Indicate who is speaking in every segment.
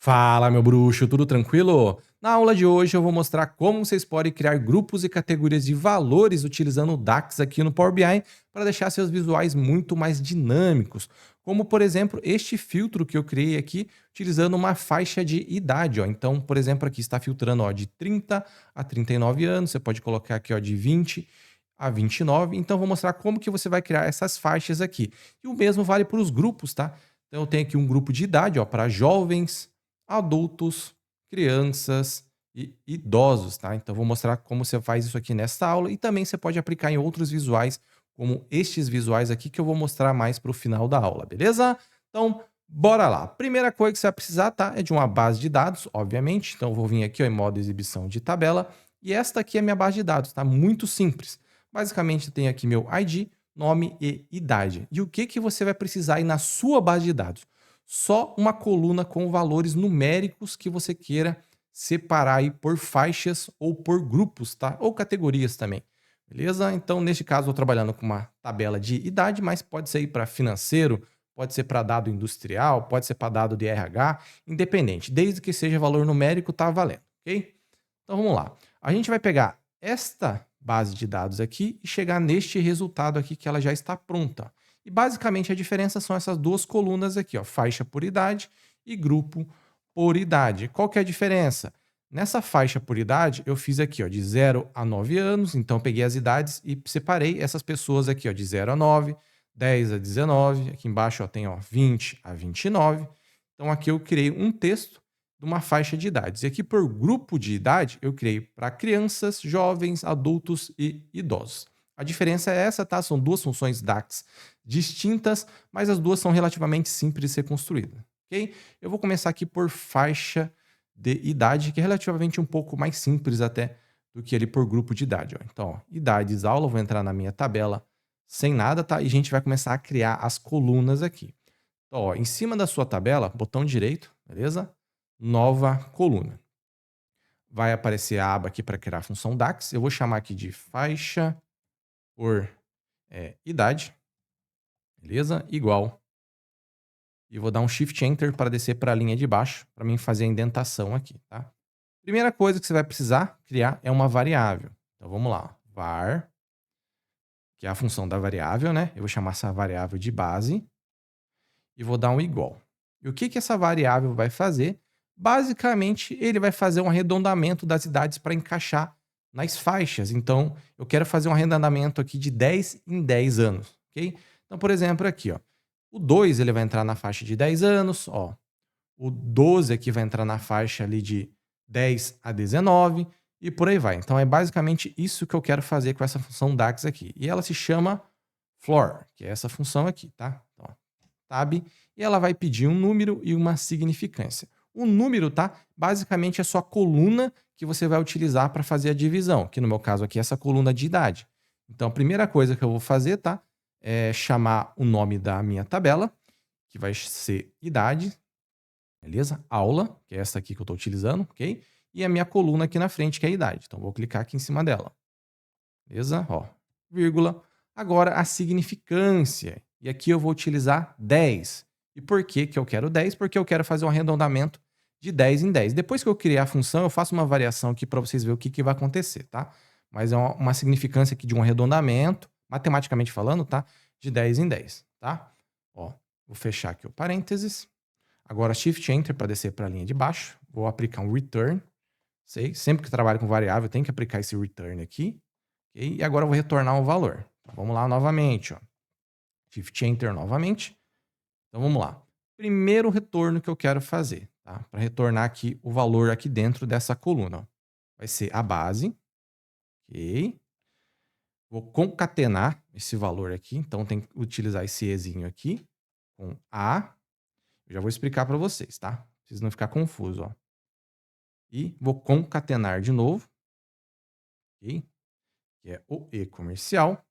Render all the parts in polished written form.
Speaker 1: Fala, meu bruxo, tudo tranquilo? Na aula de hoje eu vou mostrar como vocês podem criar grupos e categorias de valores utilizando o DAX aqui no Power BI para deixar seus visuais muito mais dinâmicos. Como, por exemplo, este filtro que eu criei aqui utilizando uma faixa de idade. Ó. Então, por exemplo, aqui está filtrando ó, de 30 a 39 anos, você pode colocar aqui ó, de 20 a 29. Então, eu vou mostrar como que você vai criar essas faixas aqui. E o mesmo vale para os grupos, tá? Então, eu tenho aqui um grupo de idade ó, para jovens, adultos, crianças e idosos, tá? Então vou mostrar como você faz isso aqui nessa aula e também você pode aplicar em outros visuais, como estes visuais aqui que eu vou mostrar mais para o final da aula, beleza? Então, bora lá. Primeira coisa que você vai precisar, tá? É de uma base de dados, obviamente. Então eu vou vir aqui ó, em modo exibição de tabela e esta aqui é a minha base de dados, tá? Muito simples. Basicamente tem aqui meu ID, nome e idade. E o que que você vai precisar aí na sua base de dados? Só uma coluna com valores numéricos que você queira separar aí por faixas ou por grupos, tá? Ou categorias também. Beleza? Então, neste caso, eu estou trabalhando com uma tabela de idade, mas pode ser para financeiro, pode ser para dado industrial, pode ser para dado de RH, independente. Desde que seja valor numérico, tá valendo, ok? Então, vamos lá. A gente vai pegar esta base de dados aqui e chegar neste resultado aqui que ela já está pronta. E basicamente a diferença são essas duas colunas aqui, ó, faixa por idade e grupo por idade. Qual que é a diferença? Nessa faixa por idade, eu fiz aqui ó, de 0 a 9 anos, então eu peguei as idades e separei essas pessoas aqui ó, de 0 a 9, 10 a 19, aqui embaixo ó, tem ó, 20 a 29. Então aqui eu criei um texto de uma faixa de idades. E aqui por grupo de idade, eu criei para crianças, jovens, adultos e idosos. A diferença é essa, tá? São duas funções DAX distintas, mas as duas são relativamente simples de ser construídas, ok? Eu vou começar aqui por faixa de idade, que é relativamente um pouco mais simples até do que ali por grupo de idade. Ó. Então, ó, idades aula, vou entrar na minha tabela sem nada, tá? E a gente vai começar a criar as colunas aqui. Então, ó, em cima da sua tabela, botão direito, beleza? Nova coluna. Vai aparecer a aba aqui para criar a função DAX. Eu vou chamar aqui de faixa por idade, beleza? Igual. E vou dar um Shift Enter para descer para a linha de baixo, para mim fazer a indentação aqui, tá? Primeira coisa que você vai precisar criar é uma variável. Então vamos lá, var, que é a função da variável, né? Eu vou chamar essa variável de base e vou dar um igual. E o que que essa variável vai fazer? Basicamente, ele vai fazer um arredondamento das idades para encaixar nas faixas. Então, eu quero fazer um arredondamento aqui de 10 em 10 anos, ok? Então, por exemplo, aqui, ó, o 2 ele vai entrar na faixa de 10 anos, ó. O 12 aqui vai entrar na faixa ali de 10 a 19 e por aí vai. Então, é basicamente isso que eu quero fazer com essa função DAX aqui. E ela se chama floor, que é essa função aqui, tá? Então, ó, tab, e ela vai pedir um número e uma significância. O número, tá? Basicamente é só a coluna que você vai utilizar para fazer a divisão, que no meu caso aqui é essa coluna de idade. Então, a primeira coisa que eu vou fazer, tá? É chamar o nome da minha tabela, que vai ser idade, beleza? Aula, que é essa aqui que eu estou utilizando, ok? E a minha coluna aqui na frente, que é a idade. Então, vou clicar aqui em cima dela. Beleza? Ó, vírgula. Agora, a significância. E aqui eu vou utilizar 10. E por que que eu quero 10? Porque eu quero fazer um arredondamento de 10 em 10. Depois que eu criar a função, eu faço uma variação aqui para vocês verem o que, que vai acontecer, tá? Mas é uma significância aqui de um arredondamento, matematicamente falando, tá? De 10 em 10, tá? Ó, vou fechar aqui o parênteses. Agora, Shift Enter para descer para a linha de baixo. Vou aplicar um return. Sei, sempre que trabalho com variável, tem que aplicar esse return aqui. Okay? E agora eu vou retornar um valor. Então, vamos lá novamente. Ó. Shift Enter novamente. Então vamos lá. Primeiro retorno que eu quero fazer, tá? Para retornar aqui o valor aqui dentro dessa coluna. Ó. Vai ser a base. Ok. Vou concatenar esse valor aqui. Então tem que utilizar esse Ezinho aqui com A. Eu já vou explicar para vocês, tá? Pra vocês não ficar confuso, ó. E vou concatenar de novo. Ok? Que é o E comercial.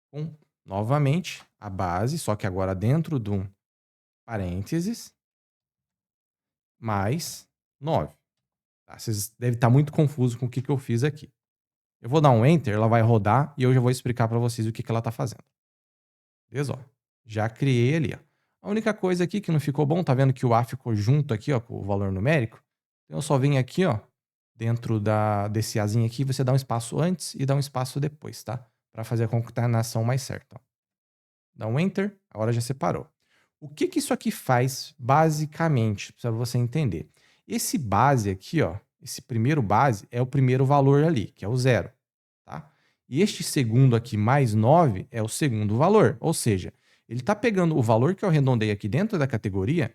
Speaker 1: Com, novamente, a base, só que agora dentro de um parênteses, mais 9. Tá? Vocês devem estar muito confusos com o que, que eu fiz aqui. Eu vou dar um Enter, ela vai rodar e eu já vou explicar para vocês o que, que ela está fazendo. Beleza? Ó, já criei ali. Ó. A única coisa aqui que não ficou bom, tá vendo que o A ficou junto aqui, ó, com o valor numérico? Então eu só venho aqui, ó, dentro desse Azinho aqui, você dá um espaço antes e dá um espaço depois, tá? Para fazer a concatenação mais certa. Ó. Dá um Enter, agora já separou. O que que isso aqui faz, basicamente, para você entender? Esse base aqui, ó, esse primeiro base é o primeiro valor ali, que é o 0, tá? E este segundo aqui, mais 9, é o segundo valor. Ou seja, ele está pegando o valor que eu arredondei aqui dentro da categoria,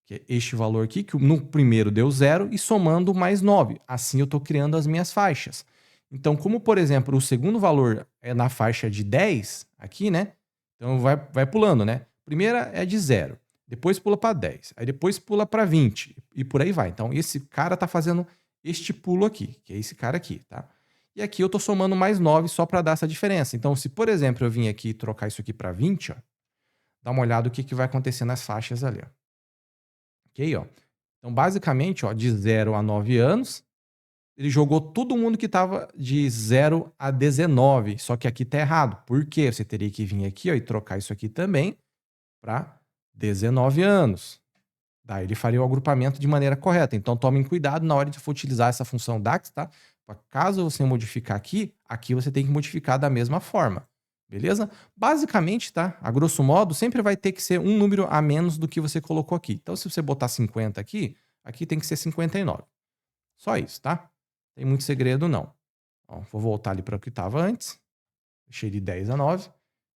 Speaker 1: que é este valor aqui, que no primeiro deu 0, e somando mais 9. Assim eu estou criando as minhas faixas. Então, como, por exemplo, o segundo valor é na faixa de 10, aqui, né? Então, vai pulando, né? Primeira é de 0, depois pula para 10, aí depois pula para 20 e por aí vai. Então, esse cara está fazendo este pulo aqui, que é esse cara aqui, tá? E aqui eu estou somando mais 9 só para dar essa diferença. Então, se, por exemplo, eu vim aqui e trocar isso aqui para 20, ó, dá uma olhada o que vai acontecer nas faixas ali, ó. Ok, ó. Então, basicamente, ó, de 0 a 9 anos, ele jogou todo mundo que estava de 0 a 19, só que aqui tá errado. Por quê? Você teria que vir aqui, ó, e trocar isso aqui também para 19 anos. Daí ele faria o agrupamento de maneira correta. Então tomem cuidado na hora de for utilizar essa função DAX, tá? Caso você modificar aqui, aqui você tem que modificar da mesma forma. Beleza? Basicamente, tá? A grosso modo, sempre vai ter que ser um número a menos do que você colocou aqui. Então, se você botar 50 aqui, aqui tem que ser 59. Só isso, tá? Tem muito segredo, não. Ó, vou voltar ali para o que estava antes. Deixei de 10 a 9.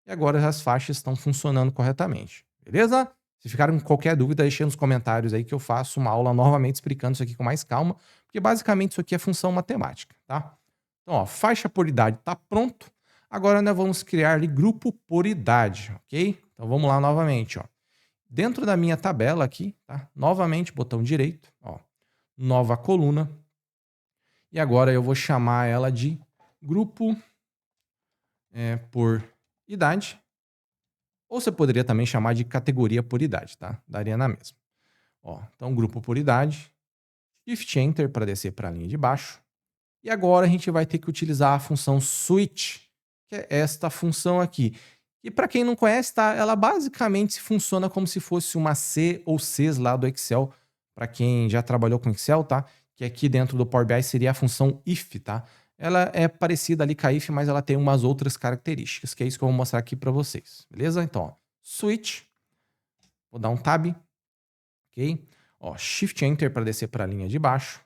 Speaker 1: E agora as faixas estão funcionando corretamente. Beleza? Se ficaram com qualquer dúvida, deixem nos comentários aí que eu faço uma aula novamente explicando isso aqui com mais calma, porque basicamente isso aqui é função matemática, tá? Então, ó, faixa por idade está pronto. Agora nós vamos criar ali grupo por idade, ok? Então vamos lá novamente, ó. Dentro da minha tabela aqui, tá? Novamente, botão direito, ó, nova coluna. E agora eu vou chamar ela de grupo por idade. Ou você poderia também chamar de categoria por idade, tá? Daria na mesma. Ó, então, grupo por idade. Shift Enter para descer para a linha de baixo. E agora a gente vai ter que utilizar a função switch, que é esta função aqui. E para quem não conhece, tá? Ela basicamente funciona como se fosse uma C ou Cs lá do Excel. Para quem já trabalhou com Excel, tá? Que aqui dentro do Power BI seria a função if, tá? Ela é parecida ali com a if, mas ela tem umas outras características, que é isso que eu vou mostrar aqui para vocês. Beleza? Então, ó, switch. Vou dar um tab. Ok? Ó, Shift Enter para descer para a linha de baixo.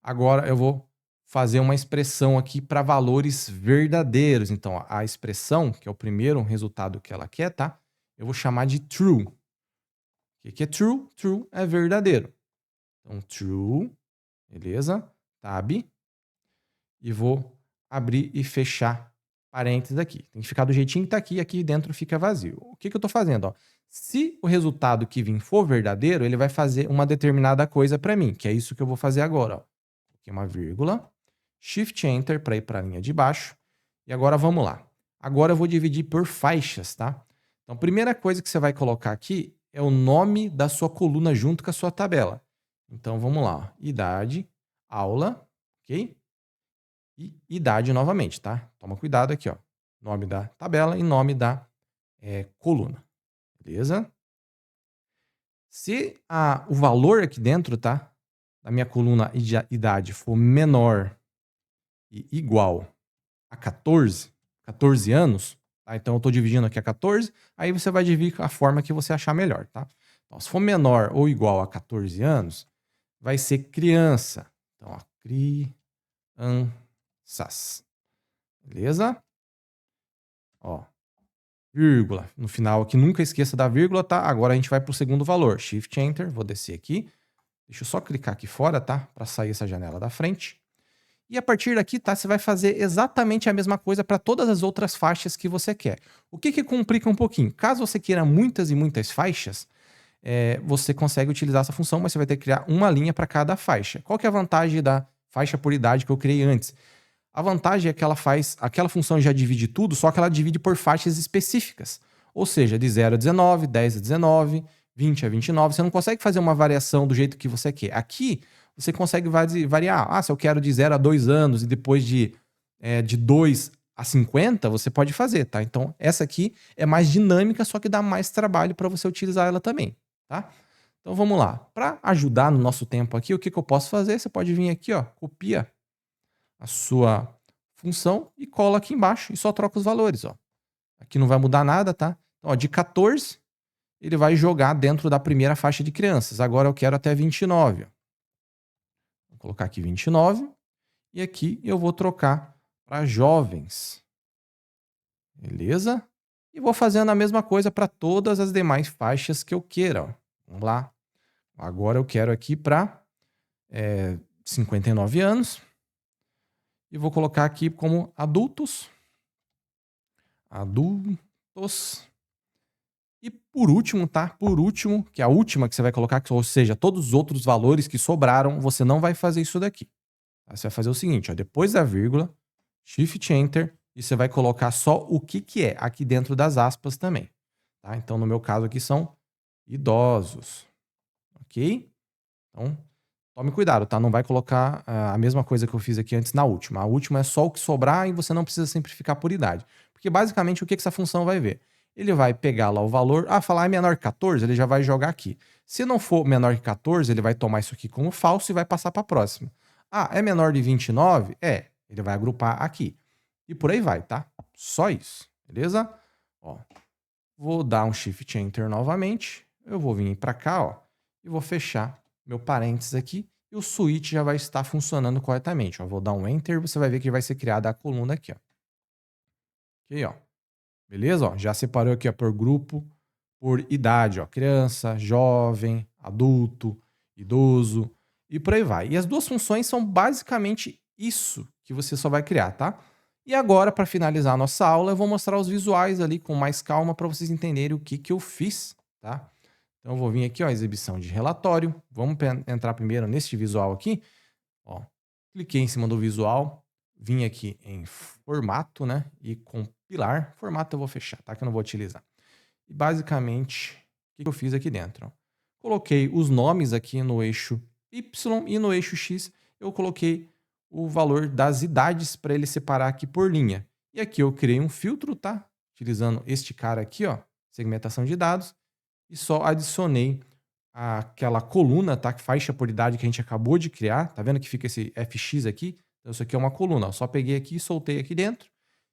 Speaker 1: Agora eu vou fazer uma expressão aqui para valores verdadeiros. Então, ó, a expressão, que é o primeiro resultado que ela quer, tá? Eu vou chamar de true. O que é true? True é verdadeiro. Então, true. Beleza? Tab. E vou abrir e fechar parênteses aqui. Tem que ficar do jeitinho que está aqui, aqui dentro fica vazio. O que eu estou fazendo? Ó? Se o resultado que vir for verdadeiro, ele vai fazer uma determinada coisa para mim, que é isso que eu vou fazer agora. Ó. Aqui uma vírgula, Shift Enter para ir para a linha de baixo. E agora vamos lá. Agora eu vou dividir por faixas, tá? Então, a primeira coisa que você vai colocar aqui é o nome da sua coluna junto com a sua tabela. Então, vamos lá. Ó. Idade, aula, ok? E idade novamente, tá? Toma cuidado aqui, ó. Nome da tabela e nome da coluna. Beleza? Se o valor aqui dentro, tá? Da minha coluna idade for menor e igual a 14 anos, tá? Então eu estou dividindo aqui a 14, aí você vai dividir a forma que você achar melhor, tá? Então, se for menor ou igual a 14 anos, vai ser criança. Então, ó, crianças. Beleza? Ó, vírgula. No final aqui, nunca esqueça da vírgula, tá? Agora a gente vai para o segundo valor. Shift Enter, vou descer aqui. Deixa eu só clicar aqui fora, tá? Para sair essa janela da frente. E a partir daqui, tá? Você vai fazer exatamente a mesma coisa para todas as outras faixas que você quer. O que complica um pouquinho? Caso você queira muitas e muitas faixas, você consegue utilizar essa função, mas você vai ter que criar uma linha para cada faixa. Qual que é a vantagem da faixa por idade que eu criei antes? A vantagem é que aquela função já divide tudo, só que ela divide por faixas específicas. Ou seja, de 0 a 19, 10 a 19, 20 a 29. Você não consegue fazer uma variação do jeito que você quer. Aqui, você consegue variar. Se eu quero de 0 a 2 anos e depois de 2 a 50, você pode fazer, tá? Então, essa aqui é mais dinâmica, só que dá mais trabalho para você utilizar ela também, tá? Então, vamos lá. Para ajudar no nosso tempo aqui, o que eu posso fazer? Você pode vir aqui, ó, copia a sua função e cola aqui embaixo e só troca os valores, ó. Aqui não vai mudar nada, tá? Então, ó, de 14, ele vai jogar dentro da primeira faixa de crianças. Agora eu quero até 29, ó. Vou colocar aqui 29 e aqui eu vou trocar para jovens. Beleza? E vou fazendo a mesma coisa para todas as demais faixas que eu queira, ó. Vamos lá. Agora eu quero aqui para 59 anos. E vou colocar aqui como adultos. Adultos. E por último, tá? Por último, que é a última que você vai colocar, ou seja, todos os outros valores que sobraram, você não vai fazer isso daqui. Você vai fazer o seguinte, ó, depois da vírgula, Shift Enter, e você vai colocar só o que é, aqui dentro das aspas também. Tá? Então, no meu caso aqui são idosos. Ok? Então, tome cuidado, tá? Não vai colocar a mesma coisa que eu fiz aqui antes na última. A última é só o que sobrar e você não precisa simplificar por idade. Porque basicamente o que essa função vai ver? Ele vai pegar lá o valor, falar é menor que 14, ele já vai jogar aqui. Se não for menor que 14, ele vai tomar isso aqui como falso e vai passar para a próxima. É menor de 29? Ele vai agrupar aqui. E por aí vai, tá? Só isso, beleza? Ó, vou dar um Shift Enter novamente. Eu vou vir para cá, ó, e vou fechar meu parênteses aqui. E o switch já vai estar funcionando corretamente. Ó, vou dar um Enter, você vai ver que vai ser criada a coluna aqui, ó. Ok, ó. Beleza? Ó, já separou aqui, ó, por grupo, por idade, ó, criança, jovem, adulto, idoso e por aí vai. E as duas funções são basicamente isso que você só vai criar, tá? E agora, para finalizar a nossa aula, eu vou mostrar os visuais ali com mais calma para vocês entenderem o que eu fiz, tá? Então eu vou vir aqui, ó, exibição de relatório. Vamos entrar primeiro neste visual aqui. Ó, cliquei em cima do visual, vim aqui em formato, né? E compilar. Formato eu vou fechar, tá? Que eu não vou utilizar. E basicamente, o que eu fiz aqui dentro? Ó? Coloquei os nomes aqui no eixo Y e no eixo X eu coloquei o valor das idades para ele separar aqui por linha. E aqui eu criei um filtro, tá? Utilizando este cara aqui, ó, segmentação de dados, e só adicionei aquela coluna, tá? Faixa por idade que a gente acabou de criar. Tá vendo que fica esse FX aqui? Então isso aqui é uma coluna. Eu só peguei aqui, soltei aqui dentro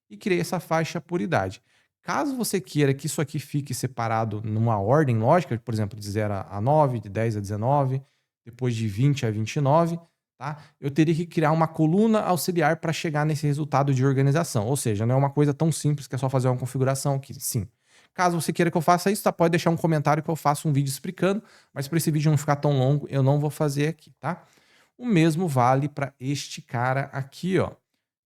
Speaker 1: e criei essa faixa por idade. Caso você queira que isso aqui fique separado numa ordem lógica, por exemplo, de 0 a 9, de 10 a 19, depois de 20 a 29, tá? Eu teria que criar uma coluna auxiliar para chegar nesse resultado de organização. Ou seja, não é uma coisa tão simples que é só fazer uma configuração aqui. Sim. Caso você queira que eu faça isso, tá? Pode deixar um comentário que eu faça um vídeo explicando, mas para esse vídeo não ficar tão longo, eu não vou fazer aqui, tá? O mesmo vale para este cara aqui, ó.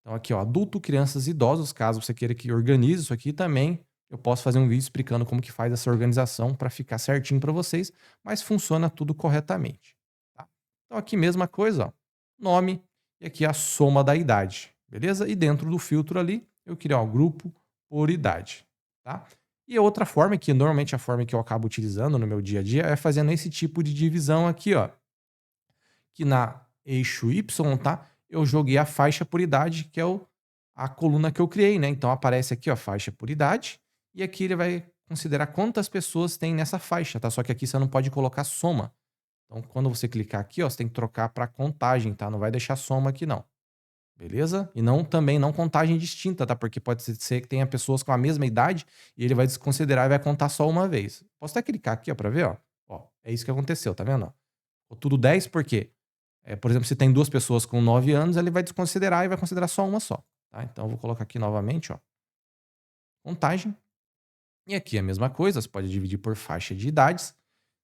Speaker 1: Então aqui, ó, adulto, crianças e idosos, caso você queira que organize isso aqui também, eu posso fazer um vídeo explicando como que faz essa organização para ficar certinho para vocês, mas funciona tudo corretamente, tá? Então aqui mesma coisa, ó, nome e aqui a soma da idade, beleza? E dentro do filtro ali, eu criar um grupo por idade, tá? E outra forma, que normalmente a forma que eu acabo utilizando no meu dia a dia, é fazendo esse tipo de divisão aqui, ó. Que na eixo Y, tá? Eu joguei a faixa por idade, que é a coluna que eu criei, né? Então aparece aqui, ó, faixa por idade, e aqui ele vai considerar quantas pessoas tem nessa faixa, tá? Só que aqui você não pode colocar soma. Então, quando você clicar aqui, ó, você tem que trocar para contagem, tá? Não vai deixar soma aqui, não. Beleza? E também não contagem distinta, tá? Porque pode ser que tenha pessoas com a mesma idade e ele vai desconsiderar e vai contar só uma vez. Posso até clicar aqui, ó, para ver, ó. Ó, é isso que aconteceu, tá vendo? Ó, tudo 10 porque, por exemplo, se tem duas pessoas com 9 anos, ele vai desconsiderar e vai considerar só uma só, tá? Então eu vou colocar aqui novamente, ó, contagem. E aqui a mesma coisa, você pode dividir por faixa de idades.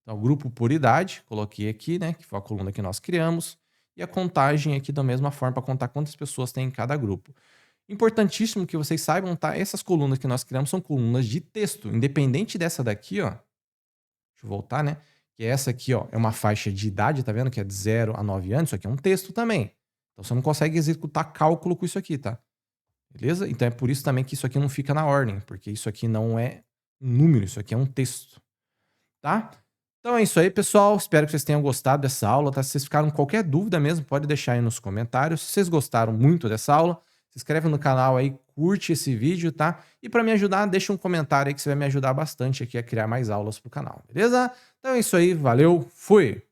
Speaker 1: Então, grupo por idade, coloquei aqui, né, que foi a coluna que nós criamos. E a contagem aqui da mesma forma, para contar quantas pessoas tem em cada grupo. Importantíssimo que vocês saibam, tá? Essas colunas que nós criamos são colunas de texto. Independente dessa daqui, ó. Deixa eu voltar, né? Que essa aqui, ó, é uma faixa de idade, tá vendo? Que é de 0 a 9 anos. Isso aqui é um texto também. Então, você não consegue executar cálculo com isso aqui, tá? Beleza? Então, é por isso também que isso aqui não fica na ordem. Porque isso aqui não é um número, isso aqui é um texto. Tá? Então é isso aí, pessoal. Espero que vocês tenham gostado dessa aula, tá? Se vocês ficaram com qualquer dúvida mesmo, pode deixar aí nos comentários. Se vocês gostaram muito dessa aula, se inscreve no canal aí, curte esse vídeo, tá? E para me ajudar, deixa um comentário aí que você vai me ajudar bastante aqui a criar mais aulas pro canal, beleza? Então é isso aí, valeu, fui!